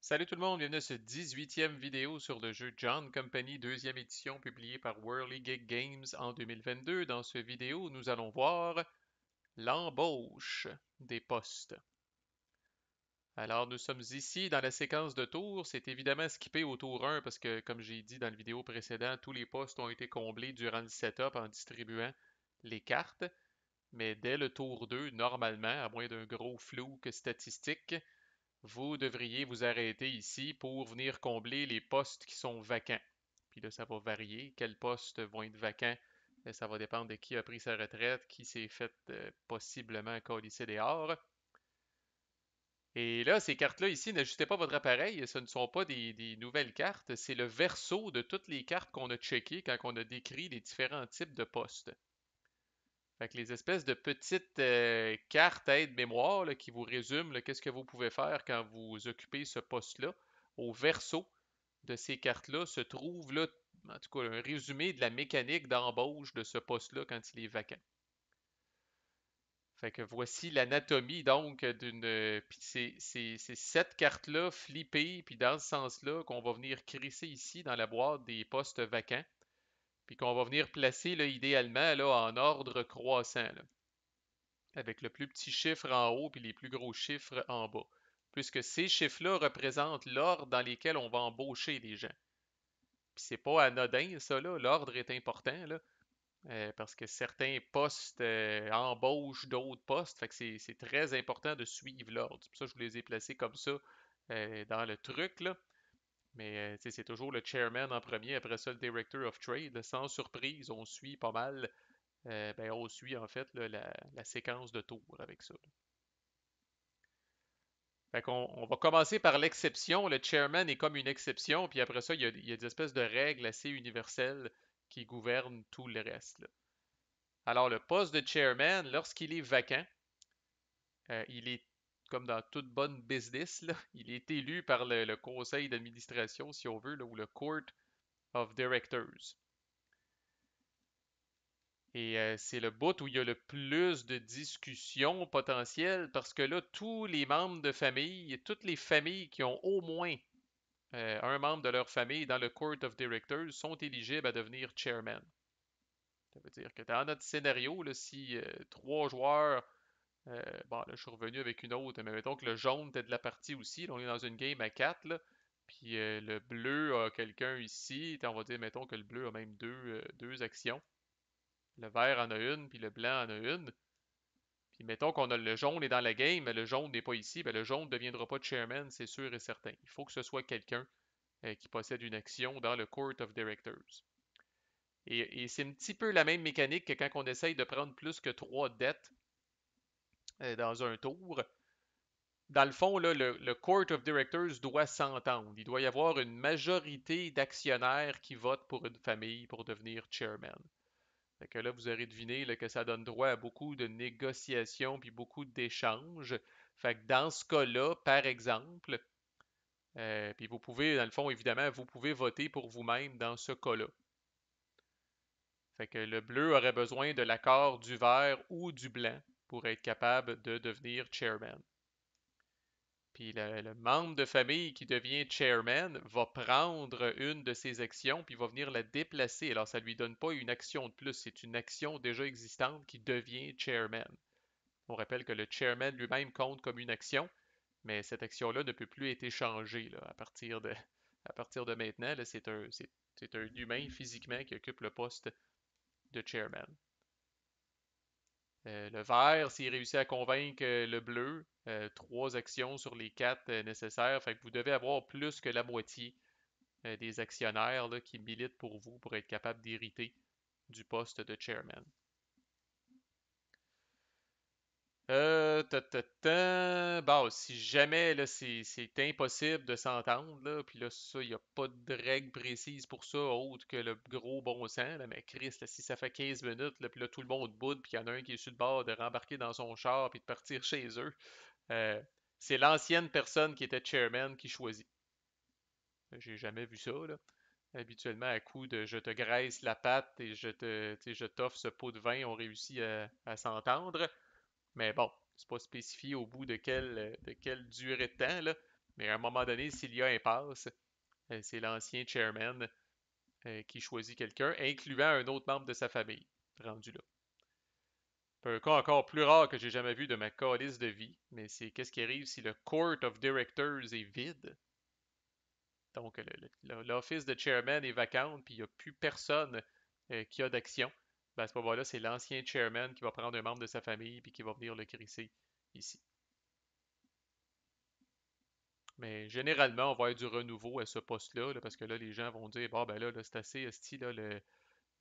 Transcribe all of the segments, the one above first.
Salut tout le monde, bienvenue à ce 18e vidéo sur le jeu John Company, deuxième édition publiée par Whirligig Games en 2022. Dans cette vidéo, nous allons voir l'embauche des postes. Alors, nous sommes ici dans la séquence de tours. C'est évidemment skippé au tour 1 parce que, comme j'ai dit dans le vidéo précédent, tous les postes ont été comblés durant le setup en distribuant les cartes. Mais dès le tour 2, normalement, à moins d'un gros flou que statistique, vous devriez vous arrêter ici pour venir combler les postes qui sont vacants. Puis là, ça va varier. Quels postes vont être vacants? Ça va dépendre de qui a pris sa retraite, qui s'est fait possiblement colisser dehors. Et là, ces cartes-là ici, n'ajustez pas votre appareil, ce ne sont pas des nouvelles cartes, c'est le verso de toutes les cartes qu'on a checkées quand on a décrit les différents types de postes. Fait que les espèces de petites cartes aide-mémoire là, qui vous résument qu'est-ce que vous pouvez faire quand vous occupez ce poste-là, au verso de ces cartes-là se trouve là, en tout cas, un résumé de la mécanique d'embauche de ce poste-là quand il est vacant. Fait que voici l'anatomie donc d'une. Puis c'est cette carte-là flippée, puis dans ce sens-là, qu'on va venir crisser ici dans la boîte des postes vacants, puis qu'on va venir placer là, idéalement là, en ordre croissant, là, avec le plus petit chiffre en haut puis les plus gros chiffres en bas, puisque ces chiffres-là représentent l'ordre dans lesquels on va embaucher les gens. Puis c'est pas anodin, ça, là, l'ordre est important, là, parce que certains postes embauchent d'autres postes, fait que c'est très important de suivre l'ordre. C'est pour ça que je vous les ai placés comme ça dans le truc, là. Mais c'est toujours le chairman en premier, après ça le director of trade. Là. Sans surprise, on suit pas mal. Ben, on suit en fait là, la séquence de tours avec ça. Fait qu'on on va commencer par l'exception. Le chairman est comme une exception, puis après ça, il y a des espèces de règles assez universelles qui gouvernent tout le reste. Là. Alors, le poste de chairman, lorsqu'il est vacant, il est comme dans toute bonne business, là, il est élu par le conseil d'administration, si on veut, là, ou le Court of Directors. Et c'est le bout où il y a le plus de discussions potentielles parce que là, tous les membres de famille, toutes les familles qui ont au moins un membre de leur famille dans le Court of Directors sont éligibles à devenir chairman. Ça veut dire que dans notre scénario, là, si trois joueurs, bon là je suis revenu avec une autre, mais mettons que le jaune était de la partie aussi, là, on est dans une game à 4, là, puis le bleu a quelqu'un ici, on va dire mettons que le bleu a même deux actions. Le vert en a une, puis le blanc en a une. Puis mettons qu'on a le jaune est dans la game, mais le jaune n'est pas ici, ben le jaune ne deviendra pas chairman, c'est sûr et certain. Il faut que ce soit quelqu'un qui possède une action dans le Court of Directors. Et c'est un petit peu la même mécanique que quand on essaye de prendre plus que trois dettes dans un tour. Dans le fond, là, le Court of Directors doit s'entendre. Il doit y avoir une majorité d'actionnaires qui votent pour une famille pour devenir chairman. Fait que là, vous aurez deviné là, que ça donne droit à beaucoup de négociations puis beaucoup d'échanges. Fait que dans ce cas-là, par exemple, puis vous pouvez, dans le fond, évidemment, vous pouvez voter pour vous-même dans ce cas-là. Fait que le bleu aurait besoin de l'accord du vert ou du blanc pour être capable de devenir chairman. Puis le membre de famille qui devient chairman va prendre une de ses actions puis va venir la déplacer. Alors ça ne lui donne pas une action de plus, c'est une action déjà existante qui devient chairman. On rappelle que le chairman lui-même compte comme une action, mais cette action-là ne peut plus être échangée là, à partir de maintenant. C'est un humain physiquement qui occupe le poste de chairman. Le vert, s'il réussit à convaincre le bleu, trois actions sur les quatre nécessaires, fait que vous devez avoir plus que la moitié des actionnaires là, qui militent pour vous pour être capable d'hériter du poste de chairman. Bon, si jamais là, c'est impossible de s'entendre, là, puis là, ça, il n'y a pas de règle précise pour ça, autre que le gros bon sens, là, mais Chris, là, si ça fait 15 minutes, là, puis là, tout le monde boude, puis il y en a un qui est sur le bord de rembarquer dans son char, puis de partir chez eux, euh, c'est l'ancienne personne qui était chairman qui choisit. J'ai jamais vu ça, là. Habituellement, à coup de je te graisse la patte et je t'offre ce pot de vin, on réussit à s'entendre. Mais bon, c'est pas spécifié au bout de quelle durée de temps, là. Mais à un moment donné, s'il y a impasse, c'est l'ancien chairman qui choisit quelqu'un, incluant un autre membre de sa famille, rendu là. Un cas encore plus rare que j'ai jamais vu de ma calice de vie, mais c'est qu'est-ce qui arrive si le Court of Directors est vide. Donc, l'office de chairman est vacant, puis il n'y a plus personne qui a d'action. Ben, à ce moment-là, c'est l'ancien chairman qui va prendre un membre de sa famille puis qui va venir le crisser ici. Mais généralement, on va avoir du renouveau à ce poste-là, là, parce que là, les gens vont dire, bon, ben là, c'est assez, esti, là, je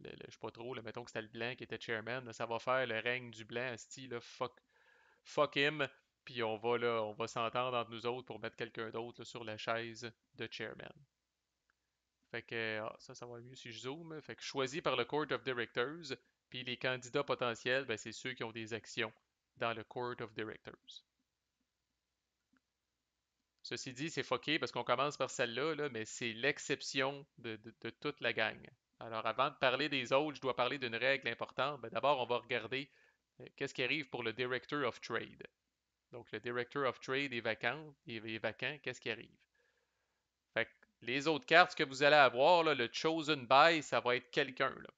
sais pas trop, là, mettons que c'était le blanc qui était chairman, là, ça va faire le règne du blanc, esti, là, fuck him, puis on va s'entendre entre nous autres pour mettre quelqu'un d'autre là, sur la chaise de chairman. Fait que ça va mieux si je zoome. Fait que choisi par le Court of Directors, puis les candidats potentiels, ben, c'est ceux qui ont des actions dans le Court of Directors. Ceci dit, c'est fucké parce qu'on commence par celle-là, là, mais c'est l'exception de toute la gang. Alors, avant de parler des autres, je dois parler d'une règle importante. Ben, d'abord, on va regarder qu'est-ce qui arrive pour le Director of Trade. Donc, le Director of Trade est vacant, qu'est-ce qui arrive? Fait que les autres cartes que vous allez avoir, là, le Chosen By, ça va être quelqu'un. Là.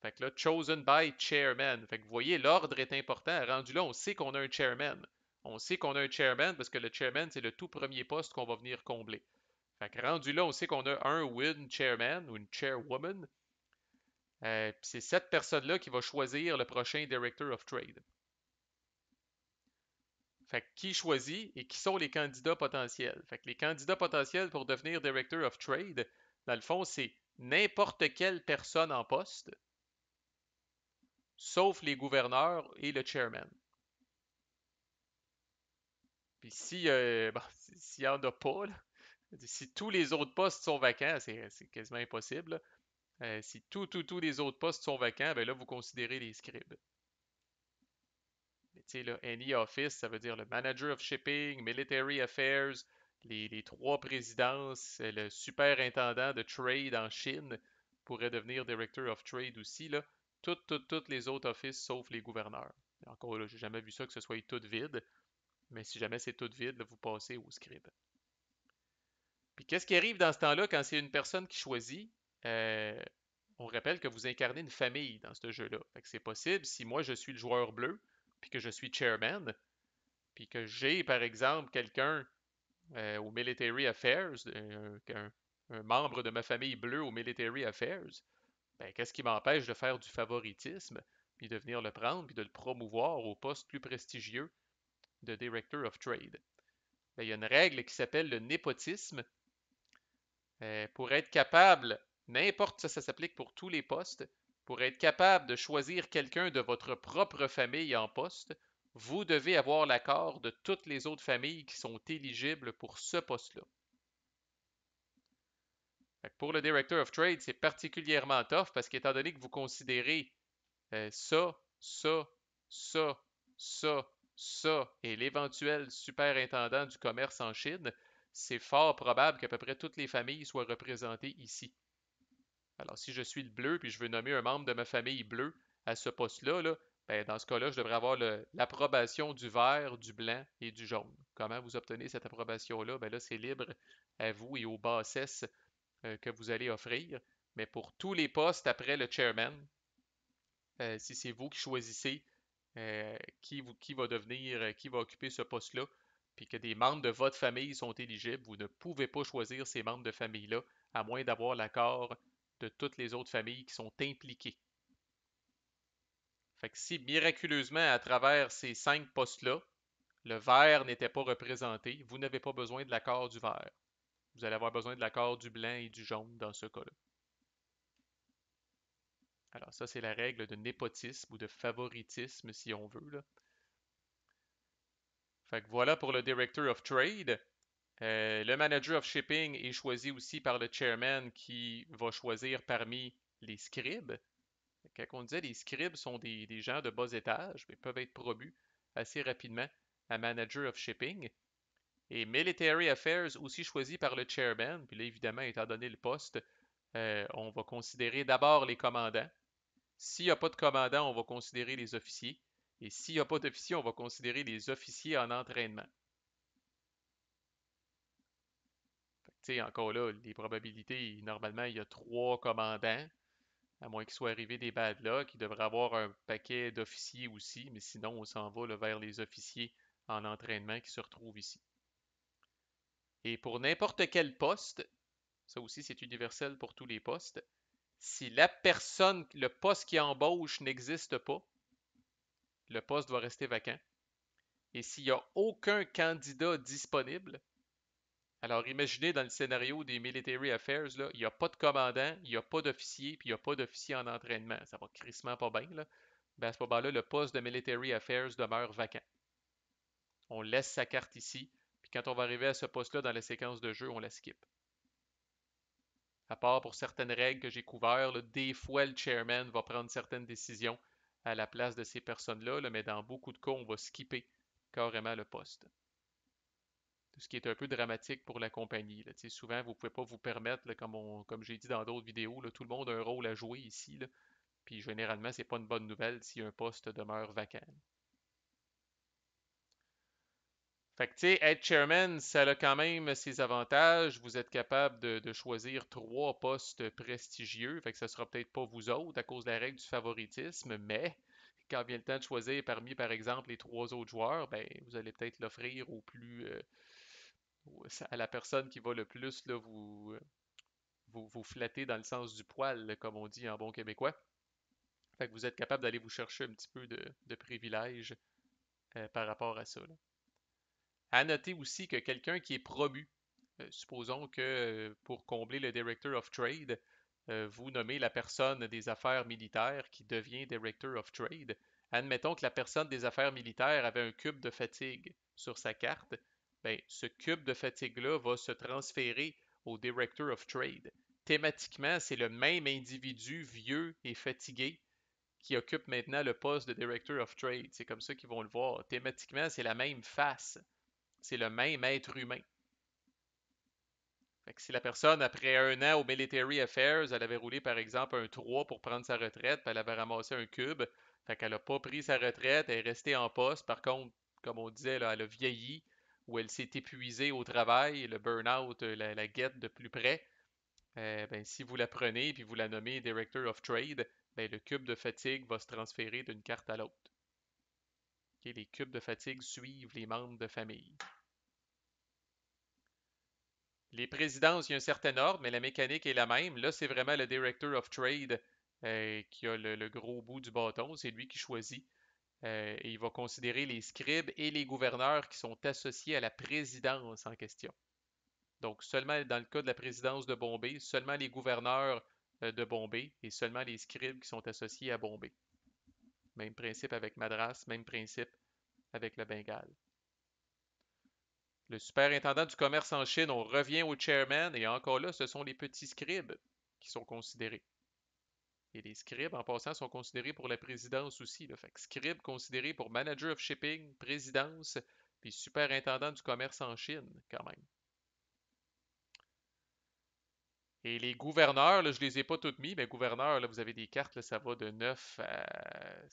Fait que là, Chosen by Chairman. Fait que vous voyez, l'ordre est important. Rendu là, on sait qu'on a un Chairman. On sait qu'on a un Chairman parce que le Chairman, c'est le tout premier poste qu'on va venir combler. Fait que rendu là, on sait qu'on a un ou une Chairman ou une Chairwoman. Puis c'est cette personne-là qui va choisir le prochain Director of Trade. Fait que qui choisit et qui sont les candidats potentiels? Fait que les candidats potentiels pour devenir Director of Trade, dans le fond, c'est n'importe quelle personne en poste, sauf les gouverneurs et le chairman. Puis si, bon, s'il n'y en a pas, là, si tous les autres postes sont vacants, c'est quasiment impossible. Là. Si tous les autres postes sont vacants, ben là, vous considérez les scribes. Tu sais, là, any office, ça veut dire le manager of shipping, military affairs, les trois présidences, le superintendant de trade en Chine pourrait devenir director of trade aussi, là. Toutes les autres offices sauf les gouverneurs. Encore là, j'ai jamais vu ça que ce soit tout vide, mais si jamais c'est tout vide, là, vous passez au scribe. Puis qu'est-ce qui arrive dans ce temps-là quand c'est une personne qui choisit? Euh, on rappelle que vous incarnez une famille dans ce jeu-là. Fait que c'est possible si moi je suis le joueur bleu, puis que je suis chairman, puis que j'ai par exemple quelqu'un au Military Affairs, un membre de ma famille bleue au Military Affairs, ben qu'est-ce qui m'empêche de faire du favoritisme, puis de venir le prendre, puis de le promouvoir au poste plus prestigieux de Director of Trade? Ben, il y a une règle qui s'appelle le népotisme, pour être capable, n'importe ça s'applique pour tous les postes, pour être capable de choisir quelqu'un de votre propre famille en poste, vous devez avoir l'accord de toutes les autres familles qui sont éligibles pour ce poste-là. Pour le Director of Trade, c'est particulièrement tough parce qu'étant donné que vous considérez ça, ça, ça, ça, ça et l'éventuel superintendant du commerce en Chine, c'est fort probable qu'à peu près toutes les familles soient représentées ici. Alors, si je suis le bleu puis je veux nommer un membre de ma famille bleue à ce poste-là, là, ben, dans ce cas-là, je devrais avoir l'approbation du vert, du blanc et du jaune. Comment vous obtenez cette approbation-là? Ben là, c'est libre à vous et aux bassesses que vous allez offrir. Mais pour tous les postes après le chairman, si c'est vous qui choisissez qui va devenir, qui va occuper ce poste-là, puis que des membres de votre famille sont éligibles, vous ne pouvez pas choisir ces membres de famille-là, à moins d'avoir l'accord de toutes les autres familles qui sont impliquées. Fait que si miraculeusement, à travers ces 5 postes-là, le vert n'était pas représenté, vous n'avez pas besoin de l'accord du vert. Vous allez avoir besoin de l'accord du blanc et du jaune dans ce cas-là. Alors ça, c'est la règle de népotisme ou de favoritisme, si on veut. Là. Fait que voilà pour le Director of Trade. Le Manager of Shipping est choisi aussi par le Chairman qui va choisir parmi les scribes. Quand on disait les scribes sont des gens de bas étage, mais peuvent être promus assez rapidement à Manager of Shipping. Et Military Affairs aussi choisi par le Chairman. Puis là, évidemment, étant donné le poste, on va considérer d'abord les commandants. S'il n'y a pas de commandant, on va considérer les officiers. Et s'il n'y a pas d'officiers, on va considérer les officiers en entraînement. sais, encore là, les probabilités, normalement, il y a trois commandants, à moins qu'il soit arrivé des bad luck. Il devrait avoir un paquet d'officiers aussi, mais sinon, on s'en va là, vers les officiers en entraînement qui se retrouvent ici. Et pour n'importe quel poste, ça aussi c'est universel pour tous les postes, si la personne, le poste qui embauche n'existe pas, le poste va rester vacant. Et s'il n'y a aucun candidat disponible, alors imaginez dans le scénario des Military Affairs, là, il n'y a pas de commandant, il n'y a pas d'officier, puis il n'y a pas d'officier en entraînement. Ça va crissement pas bien, là. Ben, à ce moment-là, le poste de Military Affairs demeure vacant. On laisse sa carte ici, puis quand on va arriver à ce poste-là dans la séquence de jeu, on la skip. À part pour certaines règles que j'ai couvertes, là, des fois le chairman va prendre certaines décisions à la place de ces personnes-là, là, mais dans beaucoup de cas, on va skipper carrément le poste. Ce qui est un peu dramatique pour la compagnie. Là. Souvent, vous ne pouvez pas vous permettre, là, comme j'ai dit dans d'autres vidéos, là, tout le monde a un rôle à jouer ici. Là, puis généralement, c'est pas une bonne nouvelle si un poste demeure vacant. Fait que, tu sais, être chairman, ça a quand même ses avantages. Vous êtes capable de choisir trois postes prestigieux. Fait que ça sera peut-être pas vous autres à cause de la règle du favoritisme, mais quand vient le temps de choisir parmi, par exemple, les trois autres joueurs, ben, vous allez peut-être l'offrir au plus, à la personne qui va le plus là, vous flatter dans le sens du poil, là, comme on dit en bon québécois. Fait que vous êtes capable d'aller vous chercher un petit peu de privilèges par rapport à ça. Là. À noter aussi que quelqu'un qui est promu, supposons que pour combler le Director of Trade, vous nommez la personne des affaires militaires qui devient Director of Trade. Admettons que la personne des affaires militaires avait un cube de fatigue sur sa carte. Ben, ce cube de fatigue-là va se transférer au Director of Trade. Thématiquement, c'est le même individu vieux et fatigué qui occupe maintenant le poste de Director of Trade. C'est comme ça qu'ils vont le voir. Thématiquement, c'est la même face. C'est le même être humain. Fait que si la personne, après un an au Military Affairs, elle avait roulé par exemple un 3 pour prendre sa retraite, puis elle avait ramassé un cube, fait qu'elle n'a pas pris sa retraite, elle est restée en poste. Par contre, comme on disait, là, elle a vieilli ou elle s'est épuisée au travail, le burn-out la guette de plus près. Ben, si vous la prenez et vous la nommez Director of Trade, ben, le cube de fatigue va se transférer d'une carte à l'autre. Okay, les cubes de fatigue suivent les membres de famille. Les présidences, il y a un certain ordre, mais la mécanique est la même. Là, c'est vraiment le Director of Trade qui a le gros bout du bâton. C'est lui qui choisit. Et il va considérer les scribes et les gouverneurs qui sont associés à la présidence en question. Donc, seulement dans le cas de la présidence de Bombay, seulement les gouverneurs de Bombay et seulement les scribes qui sont associés à Bombay. Même principe avec Madras, même principe avec le Bengale. Le superintendant du commerce en Chine, on revient au chairman et encore là, ce sont les petits scribes qui sont considérés. Et les scribes, en passant, sont considérés pour la présidence aussi. Là. Fait que scribe considéré pour manager of shipping, présidence, puis superintendant du commerce en Chine, quand même. Et les gouverneurs, là, je les ai pas toutes mis, mais gouverneurs, là, vous avez des cartes, là, ça va de 9 à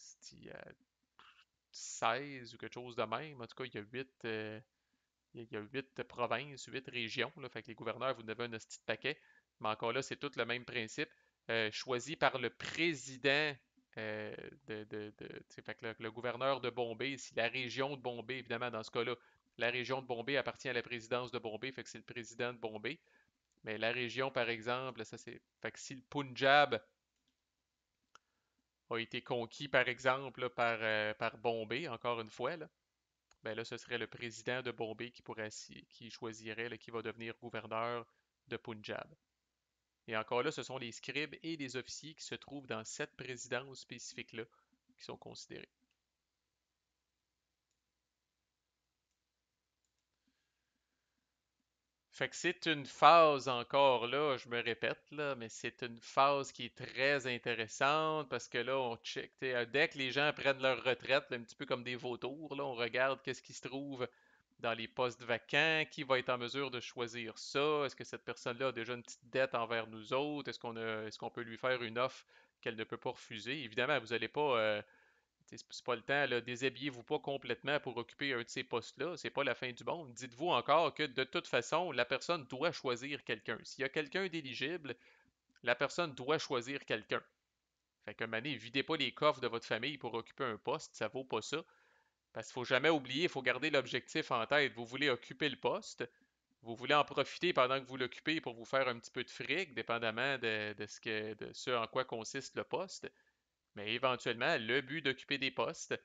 16 ou quelque chose de même. En tout cas, il y a 8, il y a 8 provinces, 8 régions. Là, fait que les gouverneurs, vous en avez un petit paquet. Mais encore là, c'est tout le même principe. Choisi par le président euh, fait que le gouverneur de Bombay, si la région de Bombay, évidemment, dans ce cas-là, la région de Bombay appartient à la présidence de Bombay, fait que c'est le président de Bombay. Mais la région, par exemple, ça c'est. Fait que si le Punjab a été conquis, par exemple, là, par Bombay, encore une fois, là, ben là, ce serait le président de Bombay qui choisirait là, qui va devenir gouverneur de Punjab. Et encore là, ce sont les scribes et les officiers qui se trouvent dans cette présidence spécifique-là qui sont considérés. Fait que c'est une phase encore là, je me répète là, mais c'est une phase qui est très intéressante parce que là, on check, dès que les gens prennent leur retraite, là, un petit peu comme des vautours, là, on regarde qu'est-ce qui se trouve dans les postes vacants, qui va être en mesure de choisir ça, est-ce que cette personne-là a déjà une petite dette envers nous autres, est-ce qu'on peut lui faire une offre qu'elle ne peut pas refuser. Évidemment, vous n'allez pas C'est pas le temps, là, déshabillez-vous pas complètement pour occuper un de ces postes-là, c'est pas la fin du monde. Dites-vous encore que de toute façon, la personne doit choisir quelqu'un. S'il y a quelqu'un d'éligible, la personne doit choisir quelqu'un. Fait que, mané, videz pas les coffres de votre famille pour occuper un poste, ça vaut pas ça. Parce qu'il faut jamais oublier, il faut garder l'objectif en tête. Vous voulez occuper le poste, vous voulez en profiter pendant que vous l'occupez pour vous faire un petit peu de fric, dépendamment de ce en quoi consiste le poste. Mais éventuellement, le but d'occuper des postes,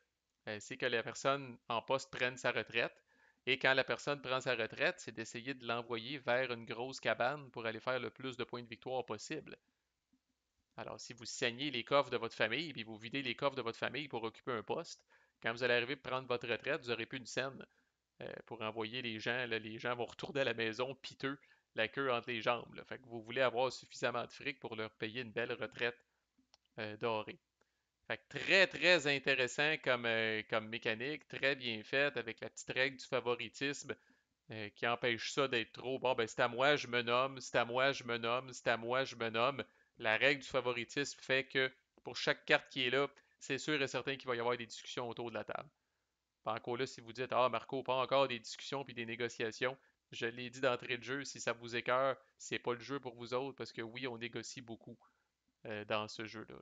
c'est que la personne en poste prenne sa retraite. Et quand la personne prend sa retraite, c'est d'essayer de l'envoyer vers une grosse cabane pour aller faire le plus de points de victoire possible. Alors, si vous saignez les coffres de votre famille, puis vous videz les coffres de votre famille pour occuper un poste, quand vous allez arriver pour prendre votre retraite, vous n'aurez plus une scène pour envoyer les gens. Là, les gens vont retourner à la maison piteux, la queue entre les jambes. Là. Fait que vous voulez avoir suffisamment de fric pour leur payer une belle retraite dorée. Fait que très, très intéressant comme mécanique, très bien faite, avec la petite règle du favoritisme qui empêche ça d'être trop bon, ben c'est à moi, je me nomme, c'est à moi, je me nomme, c'est à moi, je me nomme. La règle du favoritisme fait que pour chaque carte qui est là, c'est sûr et certain qu'il va y avoir des discussions autour de la table. Pas encore là, si vous dites ah Marco, pas encore des discussions puis des négociations, je l'ai dit d'entrée de jeu, si ça vous écœure, c'est pas le jeu pour vous autres, parce que oui, on négocie beaucoup dans ce jeu-là.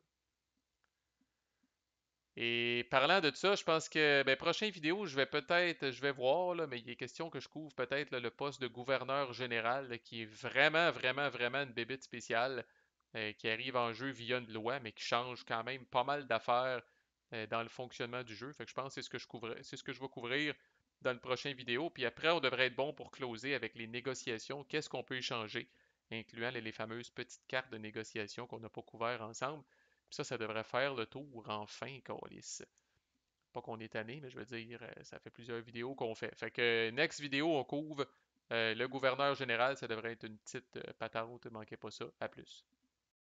Et parlant de ça, je pense que ben, prochaine vidéo, je vais voir, là, mais il est question que je couvre peut-être là, le poste de gouverneur général, là, qui est vraiment, vraiment, vraiment une bébête spéciale, qui arrive en jeu via une loi, mais qui change quand même pas mal d'affaires dans le fonctionnement du jeu. Fait que je pense que c'est ce que je vais couvrir dans le prochain vidéo. Puis après, on devrait être bon pour closer avec les négociations. Qu'est-ce qu'on peut échanger, incluant les fameuses petites cartes de négociation qu'on n'a pas couvert ensemble. Puis ça devrait faire le tour enfin, Calis. Pas qu'on est tanné, mais je veux dire, ça fait plusieurs vidéos qu'on fait. Fait que next vidéo, on couvre le gouverneur général. Ça devrait être une petite patente, ne manquez pas ça. À plus.